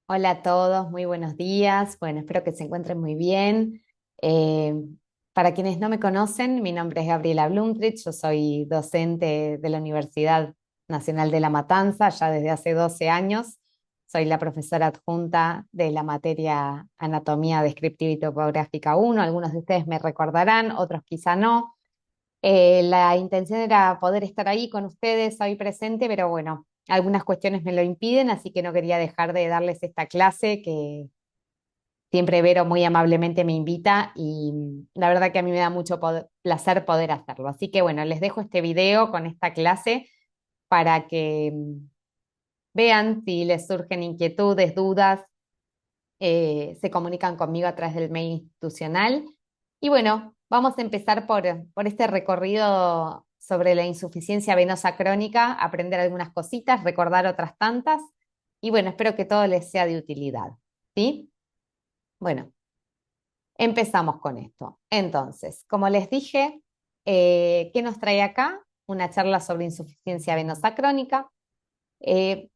Hola a todos, muy buenos días. Bueno, espero que se encuentren muy bien. Eh, para quienes no me conocen, mi nombre es Gabriela Blumtrich, yo soy docente de la Universidad Nacional de La Matanza ya desde hace 12 años. Soy la profesora adjunta de la materia Anatomía Descriptiva y Topográfica 1. Algunos de ustedes me recordarán, otros quizá no. La intención era poder estar ahí con ustedes hoy presente, pero bueno, algunas cuestiones me lo impiden, así que no quería dejar de darles esta clase que siempre Vero muy amablemente me invita y la verdad que a mí me da mucho placer poder hacerlo. Así que bueno, les dejo este video con esta clase para que vean si les surgen inquietudes, dudas, se comunican conmigo a través del mail institucional. Y bueno, vamos a empezar por este recorrido sobre la insuficiencia venosa crónica, aprender algunas cositas, recordar otras tantas. Y bueno, espero que todo les sea de utilidad. ¿Sí? Bueno, empezamos con esto. Entonces, como les dije, ¿qué nos trae acá? Una charla sobre insuficiencia venosa crónica. Eh,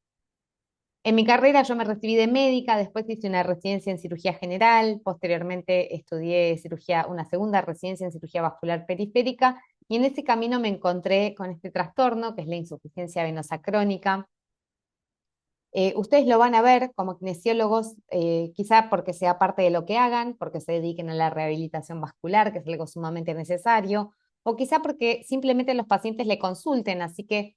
En mi carrera yo me recibí de médica, después hice una residencia en cirugía general, posteriormente estudié cirugía, una segunda residencia en cirugía vascular periférica, y en ese camino me encontré con este trastorno, que es la insuficiencia venosa crónica. Ustedes lo van a ver como kinesiólogos, quizá porque sea parte de lo que hagan, porque se dediquen a la rehabilitación vascular, que es algo sumamente necesario, o quizá porque simplemente los pacientes le consulten, así que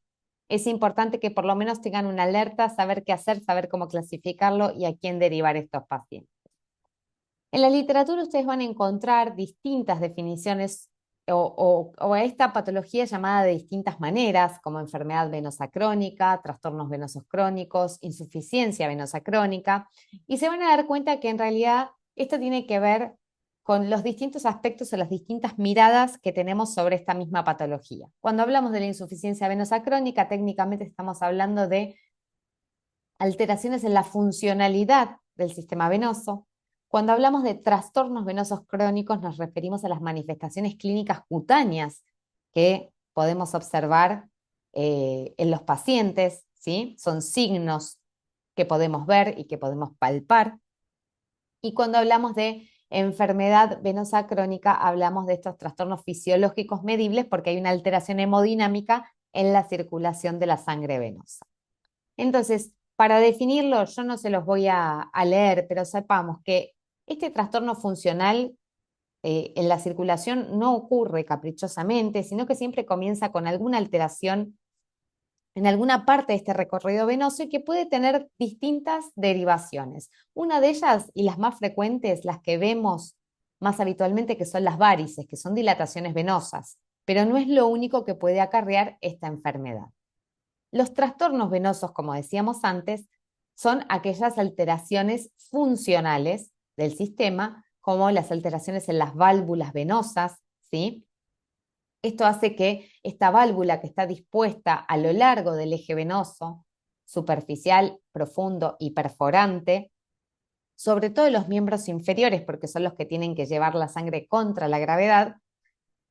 es importante que por lo menos tengan una alerta, saber qué hacer, saber cómo clasificarlo y a quién derivar estos pacientes. En la literatura ustedes van a encontrar distintas definiciones o a esta patología llamada de distintas maneras, como enfermedad venosa crónica, trastornos venosos crónicos, insuficiencia venosa crónica, y se van a dar cuenta que en realidad esto tiene que ver con los distintos aspectos o las distintas miradas que tenemos sobre esta misma patología. Cuando hablamos de la insuficiencia venosa crónica, técnicamente estamos hablando de alteraciones en la funcionalidad del sistema venoso. Cuando hablamos de trastornos venosos crónicos, nos referimos a las manifestaciones clínicas cutáneas que podemos observar en los pacientes, ¿sí? Son signos que podemos ver y que podemos palpar. Y cuando hablamos de enfermedad venosa crónica, hablamos de estos trastornos fisiológicos medibles porque hay una alteración hemodinámica en la circulación de la sangre venosa. Entonces, para definirlo, yo no se los voy a leer, pero sepamos que este trastorno funcional en la circulación no ocurre caprichosamente, sino que siempre comienza con alguna alteración en alguna parte de este recorrido venoso y que puede tener distintas derivaciones. Una de ellas, y las más frecuentes, las que vemos más habitualmente, que son las varices, que son dilataciones venosas, pero no es lo único que puede acarrear esta enfermedad. Los trastornos venosos, como decíamos antes, son aquellas alteraciones funcionales del sistema, como las alteraciones en las válvulas venosas, ¿sí? Esto hace que esta válvula que está dispuesta a lo largo del eje venoso, superficial, profundo y perforante, sobre todo en los miembros inferiores, porque son los que tienen que llevar la sangre contra la gravedad,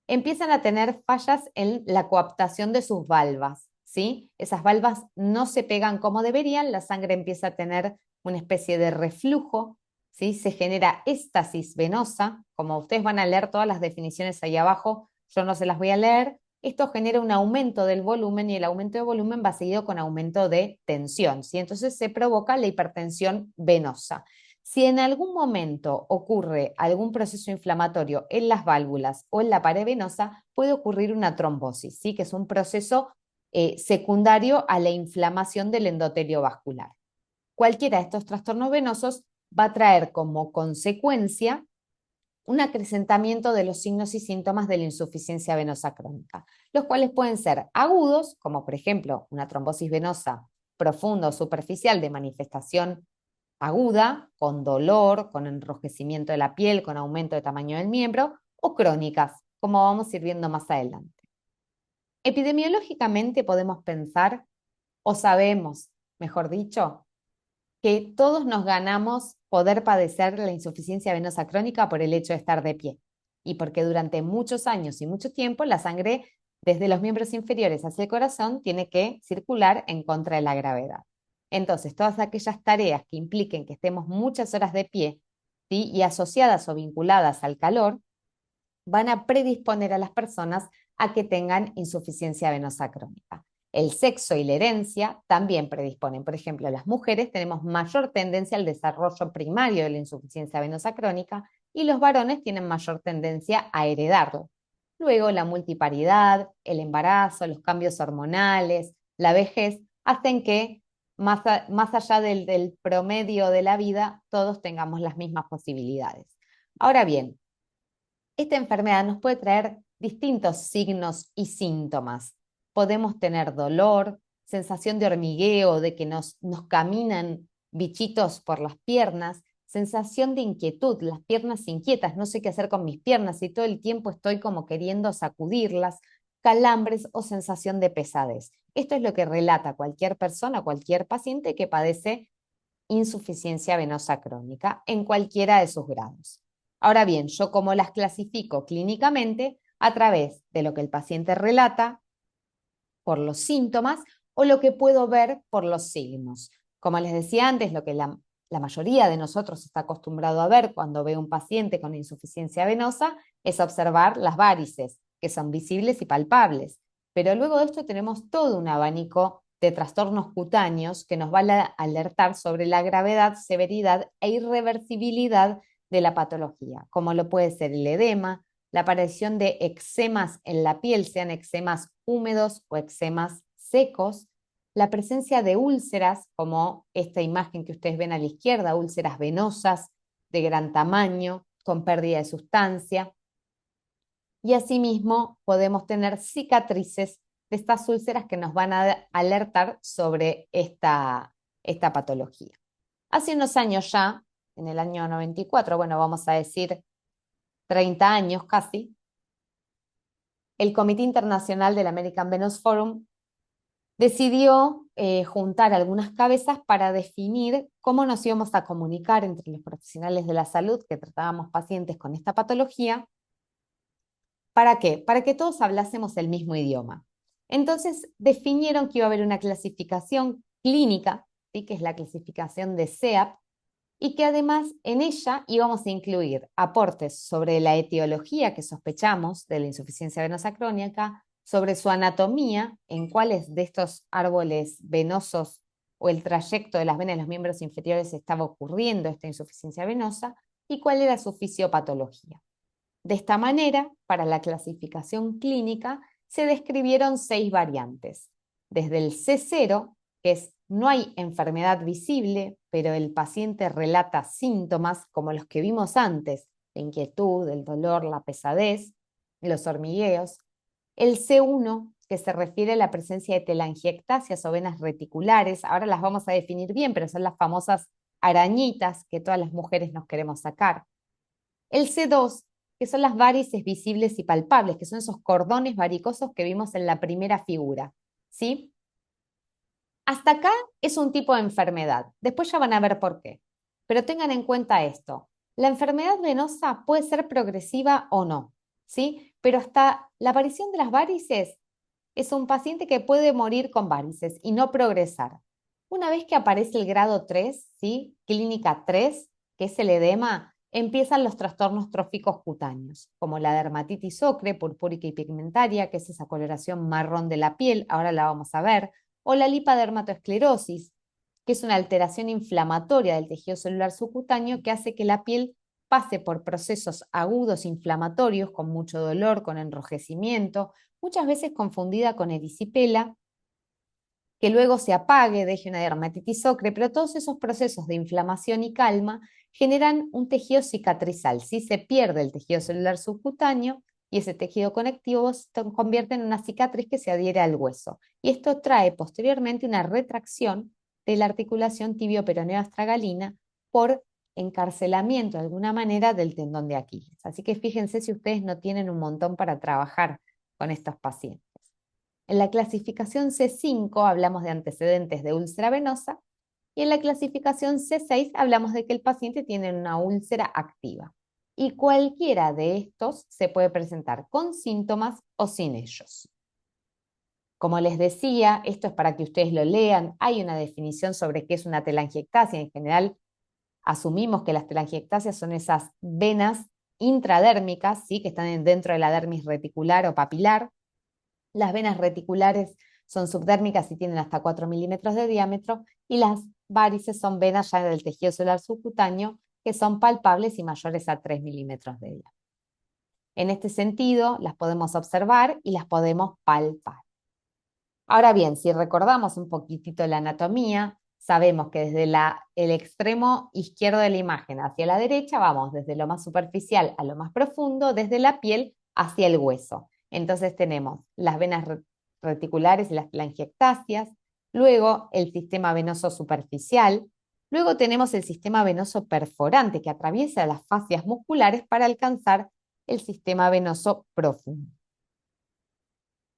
empiezan a tener fallas en la coaptación de sus valvas, ¿sí? Esas valvas no se pegan como deberían, la sangre empieza a tener una especie de reflujo, ¿sí? Se genera éstasis venosa, como ustedes van a leer todas las definiciones ahí abajo, yo no se las voy a leer. Esto genera un aumento del volumen y el aumento de volumen va seguido con aumento de tensión, ¿sí? Entonces se provoca la hipertensión venosa. Si en algún momento ocurre algún proceso inflamatorio en las válvulas o en la pared venosa, puede ocurrir una trombosis, ¿sí? Que es un proceso secundario a la inflamación del endotelio vascular. Cualquiera de estos trastornos venosos va a traer como consecuencia un acrecentamiento de los signos y síntomas de la insuficiencia venosa crónica, los cuales pueden ser agudos, como por ejemplo una trombosis venosa profunda o superficial de manifestación aguda, con dolor, con enrojecimiento de la piel, con aumento de tamaño del miembro, o crónicas, como vamos a ir viendo más adelante. Epidemiológicamente podemos pensar, o sabemos, mejor dicho, que todos nos ganamos poder padecer la insuficiencia venosa crónica por el hecho de estar de pie, y porque durante muchos años y mucho tiempo la sangre desde los miembros inferiores hacia el corazón tiene que circular en contra de la gravedad. Entonces, todas aquellas tareas que impliquen que estemos muchas horas de pie, ¿sí? Y asociadas o vinculadas al calor, van a predisponer a las personas a que tengan insuficiencia venosa crónica. El sexo y la herencia también predisponen. Por ejemplo, las mujeres tenemos mayor tendencia al desarrollo primario de la insuficiencia venosa crónica y los varones tienen mayor tendencia a heredarlo. Luego, la multiparidad, el embarazo, los cambios hormonales, la vejez, hacen que más allá del promedio de la vida, todos tengamos las mismas posibilidades. Ahora bien, esta enfermedad nos puede traer distintos signos y síntomas. Podemos tener dolor, sensación de hormigueo, de que nos caminan bichitos por las piernas, sensación de inquietud, las piernas inquietas, no sé qué hacer con mis piernas y todo el tiempo estoy como queriendo sacudirlas, calambres o sensación de pesadez. Esto es lo que relata cualquier persona, cualquier paciente que padece insuficiencia venosa crónica en cualquiera de sus grados. Ahora bien, yo cómo las clasifico clínicamente a través de lo que el paciente relata por los síntomas o lo que puedo ver por los signos. Como les decía antes, lo que la mayoría de nosotros está acostumbrado a ver cuando ve un paciente con insuficiencia venosa es observar las varices, que son visibles y palpables. Pero luego de esto tenemos todo un abanico de trastornos cutáneos que nos van a alertar sobre la gravedad, severidad e irreversibilidad de la patología, como lo puede ser el edema, la aparición de eczemas en la piel, sean eczemas húmedos o eczemas secos, la presencia de úlceras, como esta imagen que ustedes ven a la izquierda, úlceras venosas de gran tamaño, con pérdida de sustancia. Y asimismo podemos tener cicatrices de estas úlceras que nos van a alertar sobre esta patología. Hace unos años ya, en el año 94, bueno, vamos a decir 30 años casi, el Comité Internacional del American Venous Forum decidió juntar algunas cabezas para definir cómo nos íbamos a comunicar entre los profesionales de la salud que tratábamos pacientes con esta patología. ¿Para qué? Para que todos hablásemos el mismo idioma. Entonces definieron que iba a haber una clasificación clínica, ¿sí? Que es la clasificación de SEAP, y que además en ella íbamos a incluir aportes sobre la etiología que sospechamos de la insuficiencia venosa crónica, sobre su anatomía, en cuáles de estos árboles venosos o el trayecto de las venas de los miembros inferiores estaba ocurriendo esta insuficiencia venosa y cuál era su fisiopatología. De esta manera, para la clasificación clínica, se describieron 6 variantes, desde el C0, que es no hay enfermedad visible, pero el paciente relata síntomas como los que vimos antes, la inquietud, el dolor, la pesadez, los hormigueos. El C1, que se refiere a la presencia de telangiectasias o venas reticulares, ahora las vamos a definir bien, pero son las famosas arañitas que todas las mujeres nos queremos sacar. El C2, que son las varices visibles y palpables, que son esos cordones varicosos que vimos en la primera figura, ¿sí? Hasta acá es un tipo de enfermedad. Después ya van a ver por qué. Pero tengan en cuenta esto. La enfermedad venosa puede ser progresiva o no, ¿sí? Pero hasta la aparición de las varices es un paciente que puede morir con varices y no progresar. Una vez que aparece el grado 3, ¿sí? Clínica 3, que es el edema, empiezan los trastornos tróficos cutáneos, como la dermatitis ocre, purpúrica y pigmentaria, que es esa coloración marrón de la piel, ahora la vamos a ver, o la lipadermatoesclerosis, que es una alteración inflamatoria del tejido celular subcutáneo que hace que la piel pase por procesos agudos inflamatorios con mucho dolor, con enrojecimiento, muchas veces confundida con erisipela, que luego se apague, deje una dermatitis ocre, pero todos esos procesos de inflamación y calma generan un tejido cicatrizal. Si se pierde el tejido celular subcutáneo y ese tejido conectivo se convierte en una cicatriz que se adhiere al hueso. Y esto trae posteriormente una retracción de la articulación tibio-peroneo-astragalina por encarcelamiento de alguna manera del tendón de Aquiles. Así que fíjense si ustedes no tienen un montón para trabajar con estos pacientes. En la clasificación C5 hablamos de antecedentes de úlcera venosa y en la clasificación C6 hablamos de que el paciente tiene una úlcera activa. Y cualquiera de estos se puede presentar con síntomas o sin ellos. Como les decía, esto es para que ustedes lo lean, hay una definición sobre qué es una telangiectasia. En general, asumimos que las telangiectasias son esas venas intradérmicas, ¿sí? Que están dentro de la dermis reticular o papilar. Las venas reticulares son subdérmicas y tienen hasta 4 milímetros de diámetro, y las varices son venas ya del tejido celular subcutáneo que son palpables y mayores a 3 milímetros de diámetro. En este sentido, las podemos observar y las podemos palpar. Ahora bien, si recordamos un poquitito la anatomía, sabemos que desde el extremo izquierdo de la imagen hacia la derecha vamos desde lo más superficial a lo más profundo, desde la piel hacia el hueso. Entonces tenemos las venas reticulares y las telangiectasias, luego el sistema venoso superficial, luego tenemos el sistema venoso perforante que atraviesa las fascias musculares para alcanzar el sistema venoso profundo.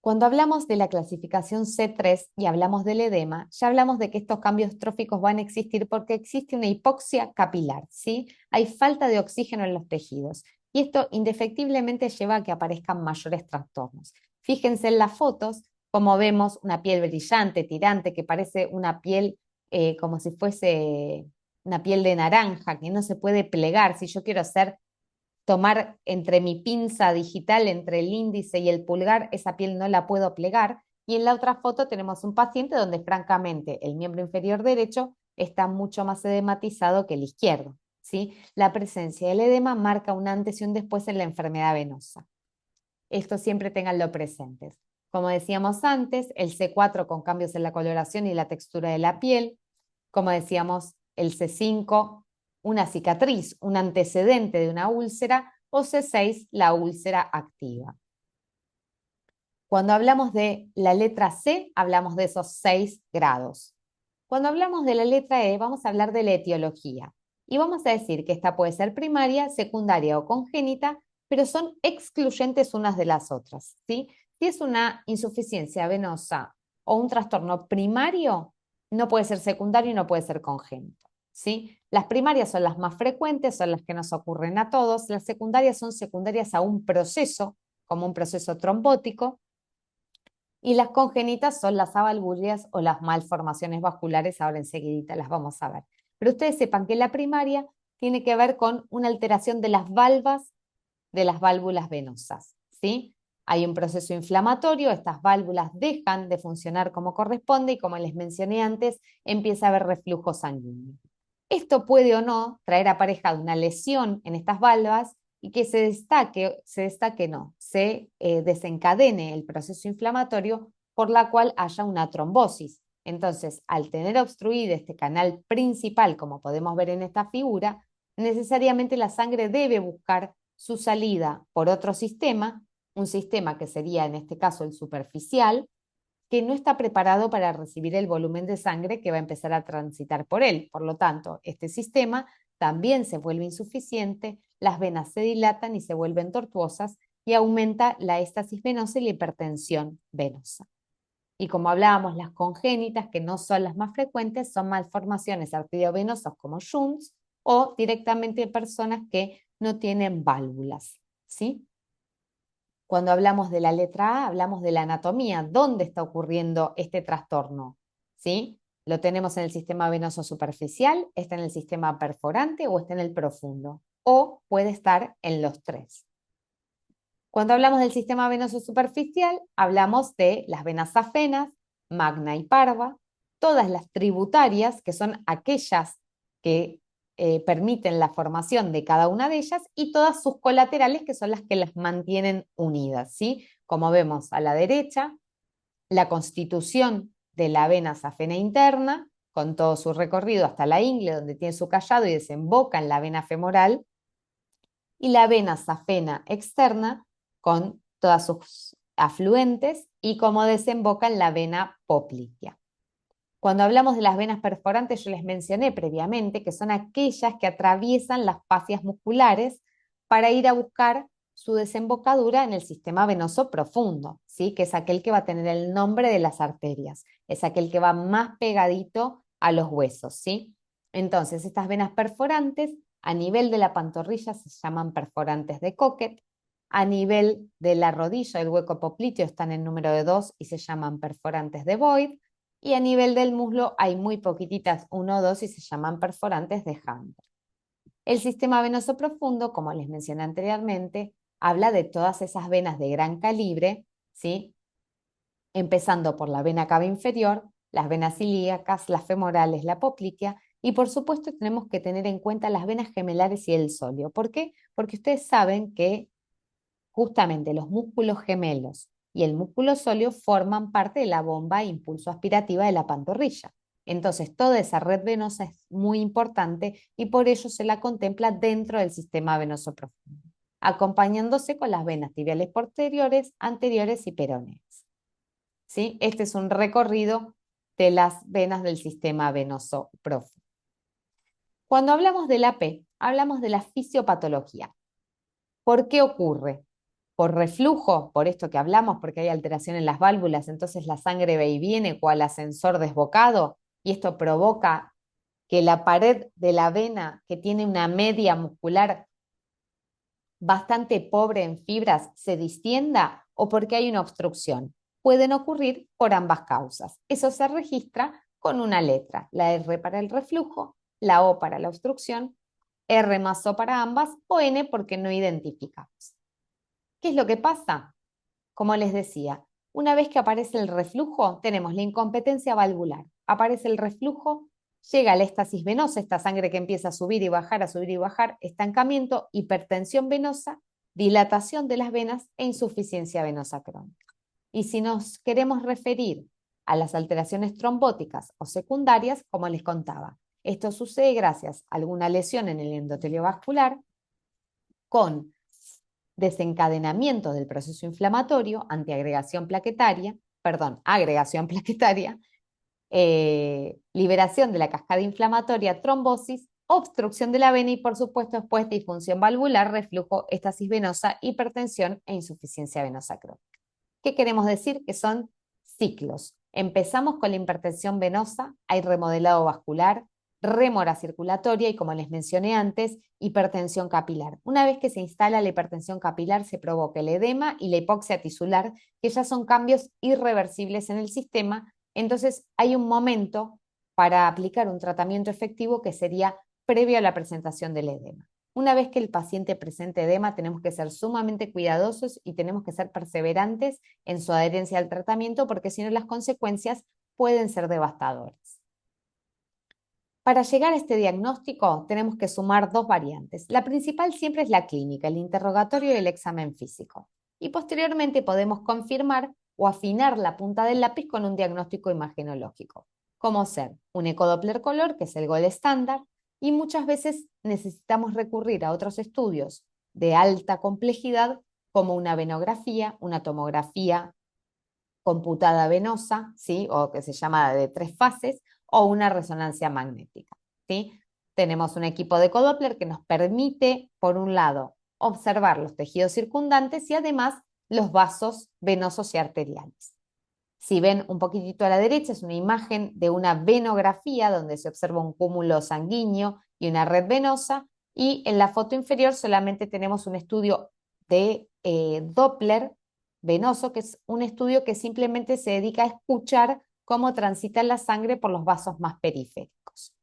Cuando hablamos de la clasificación C3 y hablamos del edema, ya hablamos de que estos cambios tróficos van a existir porque existe una hipoxia capilar, ¿sí? Hay falta de oxígeno en los tejidos y esto indefectiblemente lleva a que aparezcan mayores trastornos. Fíjense en las fotos como vemos una piel brillante, tirante, que parece una piel como si fuese una piel de naranja, que no se puede plegar. Si yo quiero tomar entre mi pinza digital, entre el índice y el pulgar, esa piel no la puedo plegar. Y en la otra foto tenemos un paciente donde francamente el miembro inferior derecho está mucho más edematizado que el izquierdo, ¿sí? La presencia del edema marca un antes y un después en la enfermedad venosa. Esto siempre tenganlo presentes. Como decíamos antes, el C4 con cambios en la coloración y la textura de la piel. Como decíamos, el C5, una cicatriz, un antecedente de una úlcera, o C6, la úlcera activa. Cuando hablamos de la letra C, hablamos de esos 6 grados. Cuando hablamos de la letra E, vamos a hablar de la etiología. Y vamos a decir que esta puede ser primaria, secundaria o congénita, pero son excluyentes unas de las otras, ¿sí? Si es una insuficiencia venosa o un trastorno primario, no puede ser secundario y no puede ser congénito, ¿sí? Las primarias son las más frecuentes, son las que nos ocurren a todos. Las secundarias son secundarias a un proceso, como un proceso trombótico, y las congénitas son las avalvulias o las malformaciones vasculares, ahora enseguidita las vamos a ver. Pero ustedes sepan que la primaria tiene que ver con una alteración de las valvas de las válvulas venosas, ¿sí? Hay un proceso inflamatorio, estas válvulas dejan de funcionar como corresponde y como les mencioné antes, empieza a haber reflujo sanguíneo. Esto puede o no traer aparejado una lesión en estas valvas y que se desencadene el proceso inflamatorio por la cual haya una trombosis. Entonces, al tener obstruido este canal principal, como podemos ver en esta figura, necesariamente la sangre debe buscar su salida por otro sistema, un sistema que sería en este caso el superficial, que no está preparado para recibir el volumen de sangre que va a empezar a transitar por él. Por lo tanto, este sistema también se vuelve insuficiente, las venas se dilatan y se vuelven tortuosas y aumenta la éstasis venosa y la hipertensión venosa. Y como hablábamos, las congénitas, que no son las más frecuentes, son malformaciones arteriovenosas como shunts o directamente personas que no tienen válvulas, ¿sí? Cuando hablamos de la letra A, hablamos de la anatomía, dónde está ocurriendo este trastorno, ¿sí? ¿Lo tenemos en el sistema venoso superficial, está en el sistema perforante o está en el profundo? O puede estar en los tres. Cuando hablamos del sistema venoso superficial, hablamos de las venas safenas, magna y parva, todas las tributarias, que son aquellas que permiten la formación de cada una de ellas, y todas sus colaterales, que son las que las mantienen unidas, ¿sí? Como vemos a la derecha, la constitución de la vena safena interna, con todo su recorrido hasta la ingle, donde tiene su callado y desemboca en la vena femoral, y la vena safena externa, con todas sus afluentes, y cómo desemboca en la vena poplitea. Cuando hablamos de las venas perforantes, yo les mencioné previamente que son aquellas que atraviesan las fascias musculares para ir a buscar su desembocadura en el sistema venoso profundo, ¿sí? Que es aquel que va a tener el nombre de las arterias, es aquel que va más pegadito a los huesos, ¿sí? Entonces, estas venas perforantes a nivel de la pantorrilla se llaman perforantes de Cocket, A nivel de la rodilla, el hueco popliteo, están en número de 2 y se llaman perforantes de Boyd. Y a nivel del muslo hay muy poquititas, 1 o 2, y se llaman perforantes de Hunter. El sistema venoso profundo, como les mencioné anteriormente, habla de todas esas venas de gran calibre, ¿sí? Empezando por la vena cava inferior, las venas ilíacas, las femorales, la poplitea, y por supuesto tenemos que tener en cuenta las venas gemelares y el sóleo. ¿Por qué? Porque ustedes saben que justamente los músculos gemelos y el músculo sóleo forman parte de la bomba e impulso aspirativa de la pantorrilla. Entonces, toda esa red venosa es muy importante y por ello se la contempla dentro del sistema venoso profundo, acompañándose con las venas tibiales posteriores, anteriores y peroneas. ¿Sí? Este es un recorrido de las venas del sistema venoso profundo. Cuando hablamos de la P, hablamos de la fisiopatología. ¿Por qué ocurre? Por reflujo, por esto que hablamos, porque hay alteración en las válvulas, entonces la sangre va y viene cual ascensor desbocado, y esto provoca que la pared de la vena, que tiene una media muscular bastante pobre en fibras, se distienda, o porque hay una obstrucción. Pueden ocurrir por ambas causas. Eso se registra con una letra, la R para el reflujo, la O para la obstrucción, R más O para ambas, o N porque no identificamos. ¿Qué es lo que pasa? Como les decía, una vez que aparece el reflujo, tenemos la incompetencia valvular. Aparece el reflujo, llega la éstasis venosa, esta sangre que empieza a subir y bajar, estancamiento, hipertensión venosa, dilatación de las venas e insuficiencia venosa crónica. Y si nos queremos referir a las alteraciones trombóticas o secundarias, como les contaba, esto sucede gracias a alguna lesión en el endotelio vascular con desencadenamiento del proceso inflamatorio, agregación plaquetaria, liberación de la cascada inflamatoria, trombosis, obstrucción de la vena y, por supuesto, después disfunción valvular, reflujo, éstasis venosa, hipertensión e insuficiencia venosa crónica. ¿Qué queremos decir? Que son ciclos. Empezamos con la hipertensión venosa, hay remodelado vascular, rémora circulatoria y, como les mencioné antes, hipertensión capilar. Una vez que se instala la hipertensión capilar, se provoca el edema y la hipoxia tisular, que ya son cambios irreversibles en el sistema. Entonces, hay un momento para aplicar un tratamiento efectivo que sería previo a la presentación del edema. Una vez que el paciente presente edema, tenemos que ser sumamente cuidadosos y tenemos que ser perseverantes en su adherencia al tratamiento, porque si no las consecuencias pueden ser devastadoras. Para llegar a este diagnóstico tenemos que sumar dos variantes. La principal siempre es la clínica, el interrogatorio y el examen físico. Y posteriormente podemos confirmar o afinar la punta del lápiz con un diagnóstico imagenológico, como ser un ecodoppler color, que es el gold estándar, y muchas veces necesitamos recurrir a otros estudios de alta complejidad, como una venografía, una tomografía computada venosa, ¿sí? O que se llama de 3 fases, o una resonancia magnética, ¿sí? Tenemos un equipo de ecodoppler que nos permite, por un lado, observar los tejidos circundantes y además los vasos venosos y arteriales. Si ven un poquitito a la derecha, es una imagen de una venografía donde se observa un cúmulo sanguíneo y una red venosa, y en la foto inferior solamente tenemos un estudio de Doppler venoso, que es un estudio que simplemente se dedica a escuchar cómo transita la sangre por los vasos más periféricos.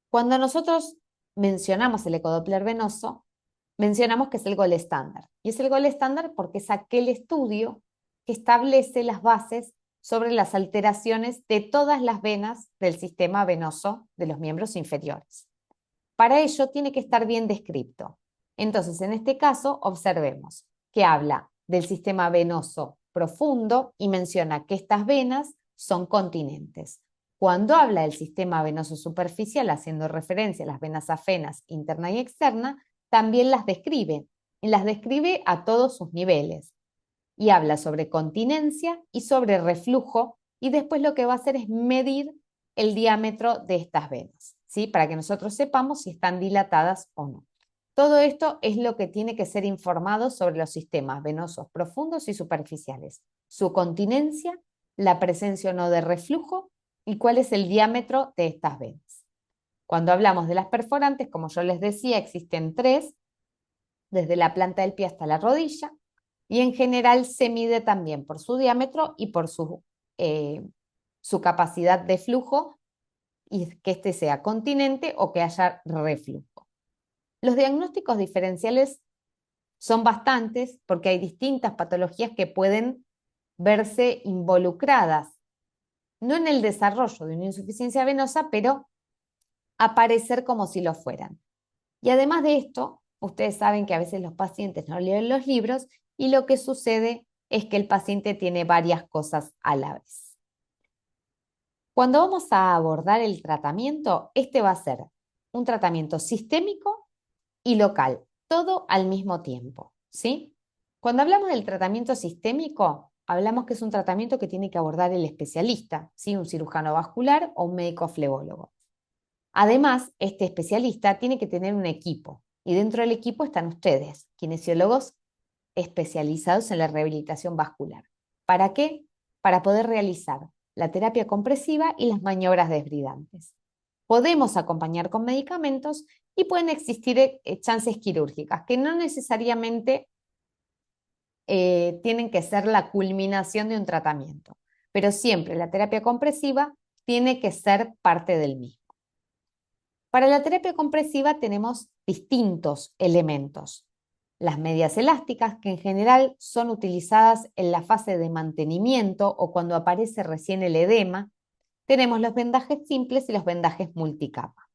Cuando nosotros mencionamos el ecodoppler venoso, mencionamos que es el gold estándar. Y es el gold estándar porque es aquel estudio que establece las bases sobre las alteraciones de todas las venas del sistema venoso de los miembros inferiores. Para ello tiene que estar bien descrito. Entonces, en este caso, observemos que habla del sistema venoso profundo y menciona que estas venas son continentes. Cuando habla del sistema venoso superficial, haciendo referencia a las venas afenas interna y externa, también las describe, y las describe a todos sus niveles. Y habla sobre continencia y sobre reflujo, y después lo que va a hacer es medir el diámetro de estas venas, ¿sí? Para que nosotros sepamos si están dilatadas o no. Todo esto es lo que tiene que ser informado sobre los sistemas venosos profundos y superficiales, su continencia, la presencia o no de reflujo y cuál es el diámetro de estas venas. Cuando hablamos de las perforantes, como yo les decía, existen 3. desde la planta del pie hasta la rodilla, y en general se mide también por su diámetro y por su capacidad de flujo, y que este sea continente o que haya reflujo. Los diagnósticos diferenciales son bastantes porque hay distintas patologías que pueden verse involucradas, no en el desarrollo de una insuficiencia venosa, pero aparecer como si lo fueran. Y además de esto, ustedes saben que a veces los pacientes no leen los libros y lo que sucede es que el paciente tiene varias cosas a la vez. Cuando vamos a abordar el tratamiento, este va a ser un tratamiento sistémico y local, todo al mismo tiempo, ¿sí? Cuando hablamos del tratamiento sistémico, hablamos que es un tratamiento que tiene que abordar el especialista, ¿sí? Un cirujano vascular o un médico flebólogo. Además, este especialista tiene que tener un equipo y dentro del equipo están ustedes, kinesiólogos especializados en la rehabilitación vascular. ¿Para qué? Para poder realizar la terapia compresiva y las maniobras desbridantes. Podemos acompañar con medicamentos y pueden existir chances quirúrgicas que no necesariamente tienen que ser la culminación de un tratamiento, pero siempre la terapia compresiva tiene que ser parte del mismo. Para la terapia compresiva tenemos distintos elementos. Las medias elásticas, que en general son utilizadas en la fase de mantenimiento o cuando aparece recién el edema. Tenemos los vendajes simples y los vendajes multicapa.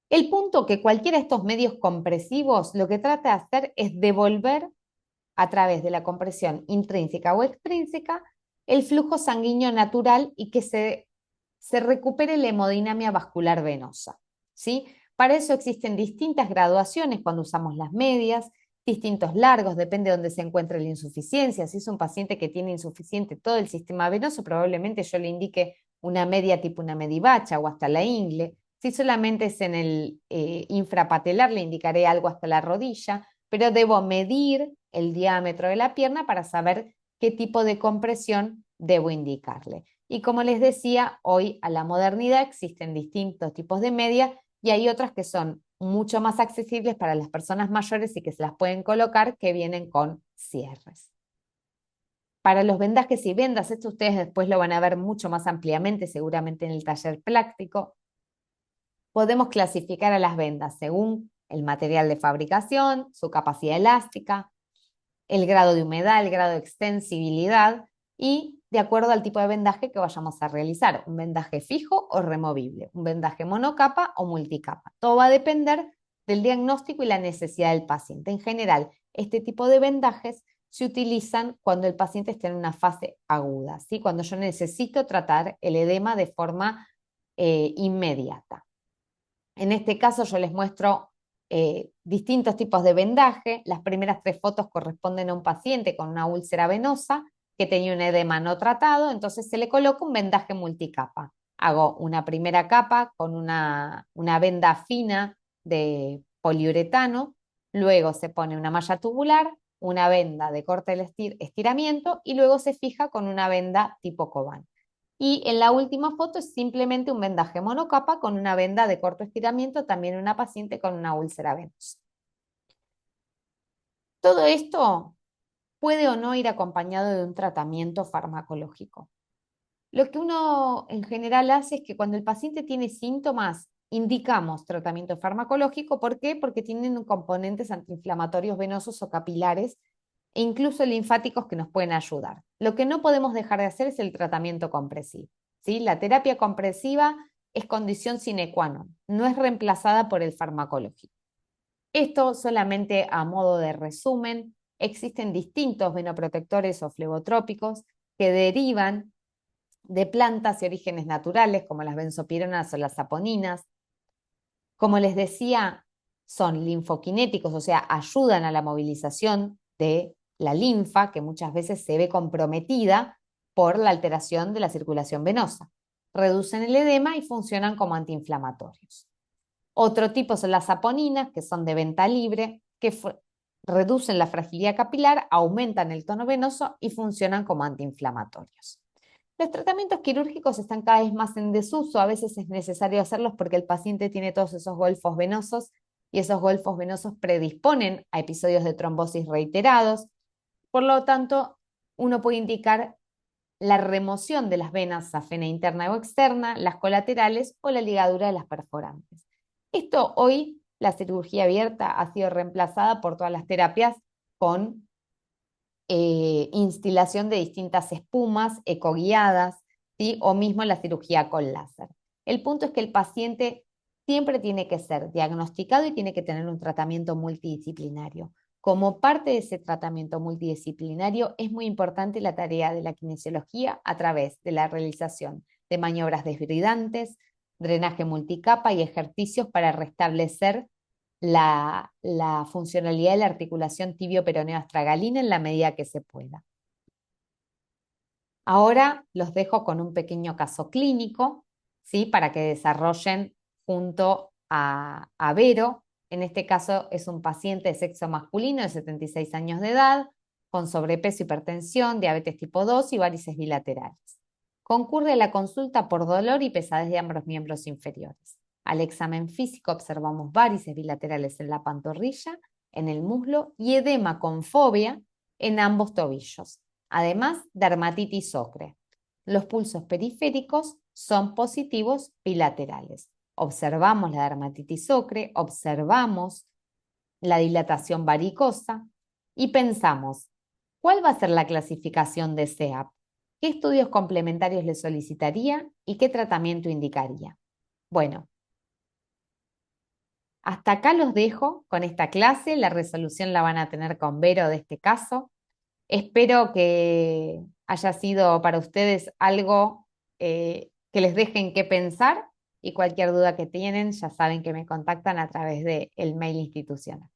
El punto que cualquiera de estos medios compresivos lo que trata de hacer es devolver a través de la compresión intrínseca o extrínseca el flujo sanguíneo natural y que se recupere la hemodinamia vascular venosa, ¿sí? Para eso existen distintas graduaciones cuando usamos las medias, distintos largos, depende de dónde se encuentre la insuficiencia. Si es un paciente que tiene insuficiente todo el sistema venoso, probablemente yo le indique una media tipo una medivacha o hasta la ingle. Si solamente es en el infrapatelar, le indicaré algo hasta la rodilla, pero debo medir el diámetro de la pierna para saber qué tipo de compresión debo indicarle. Y como les decía, hoy a la modernidad existen distintos tipos de media y hay otras que son mucho más accesibles para las personas mayores y que se las pueden colocar, que vienen con cierres. Para los vendajes y vendas, esto ustedes después lo van a ver mucho más ampliamente, seguramente en el taller práctico. Podemos clasificar a las vendas según el material de fabricación, su capacidad elástica, el grado de humedad, el grado de extensibilidad y de acuerdo al tipo de vendaje que vayamos a realizar, un vendaje fijo o removible, un vendaje monocapa o multicapa. Todo va a depender del diagnóstico y la necesidad del paciente. En general, este tipo de vendajes se utilizan cuando el paciente está en una fase aguda, ¿sí? Cuando yo necesito tratar el edema de forma inmediata. En este caso yo les muestro distintos tipos de vendaje. Las primeras 3 fotos corresponden a un paciente con una úlcera venosa que tenía un edema no tratado, entonces se le coloca un vendaje multicapa. Hago una primera capa con una venda fina de poliuretano, luego se pone una malla tubular, una venda de corte del estiramiento y luego se fija con una venda tipo Coban. Y en la última foto es simplemente un vendaje monocapa con una venda de corto estiramiento, también una paciente con una úlcera venosa. Todo esto puede o no ir acompañado de un tratamiento farmacológico. Lo que uno en general hace es que cuando el paciente tiene síntomas, indicamos tratamiento farmacológico. ¿Por qué? Porque tienen componentes antiinflamatorios venosos o capilares e incluso linfáticos que nos pueden ayudar. Lo que no podemos dejar de hacer es el tratamiento compresivo, ¿sí? La terapia compresiva es condición sine qua non, no es reemplazada por el farmacológico. Esto solamente a modo de resumen, existen distintos venoprotectores o flebotrópicos que derivan de plantas y orígenes naturales como las benzopironas o las saponinas. Como les decía, son linfoquinéticos, o sea, ayudan a la movilización de la linfa, que muchas veces se ve comprometida por la alteración de la circulación venosa. Reducen el edema y funcionan como antiinflamatorios. Otro tipo son las saponinas, que son de venta libre, que reducen la fragilidad capilar, aumentan el tono venoso y funcionan como antiinflamatorios. Los tratamientos quirúrgicos están cada vez más en desuso, a veces es necesario hacerlos porque el paciente tiene todos esos golfos venosos y esos golfos venosos predisponen a episodios de trombosis reiterados. Por lo tanto, uno puede indicar la remoción de las venas safena interna o externa, las colaterales o la ligadura de las perforantes. Esto hoy, la cirugía abierta ha sido reemplazada por todas las terapias con instilación de distintas espumas ecoguiadas, ¿sí? O mismo la cirugía con láser. El punto es que el paciente siempre tiene que ser diagnosticado y tiene que tener un tratamiento multidisciplinario. Como parte de ese tratamiento multidisciplinario es muy importante la tarea de la kinesiología a través de la realización de maniobras desbridantes, drenaje multicapa y ejercicios para restablecer la funcionalidad de la articulación tibio-peroneo-astragalina en la medida que se pueda. Ahora los dejo con un pequeño caso clínico, ¿sí? Para que desarrollen junto a Vero. En este caso es un paciente de sexo masculino de 76 años de edad, con sobrepeso, hipertensión, diabetes tipo 2 y varices bilaterales. Concurre a la consulta por dolor y pesadez de ambos miembros inferiores. Al examen físico observamos varices bilaterales en la pantorrilla, en el muslo y edema con fobia en ambos tobillos, además dermatitis ocre. Los pulsos periféricos son positivos bilaterales. Observamos la dermatitis ocre, observamos la dilatación varicosa y pensamos, ¿cuál va a ser la clasificación de SEAP? ¿Qué estudios complementarios le solicitaría y qué tratamiento indicaría? Bueno, hasta acá los dejo con esta clase. La resolución la van a tener con Vero de este caso. Espero que haya sido para ustedes algo que les dejen que pensar y cualquier duda que tienen ya saben que me contactan a través del mail institucional.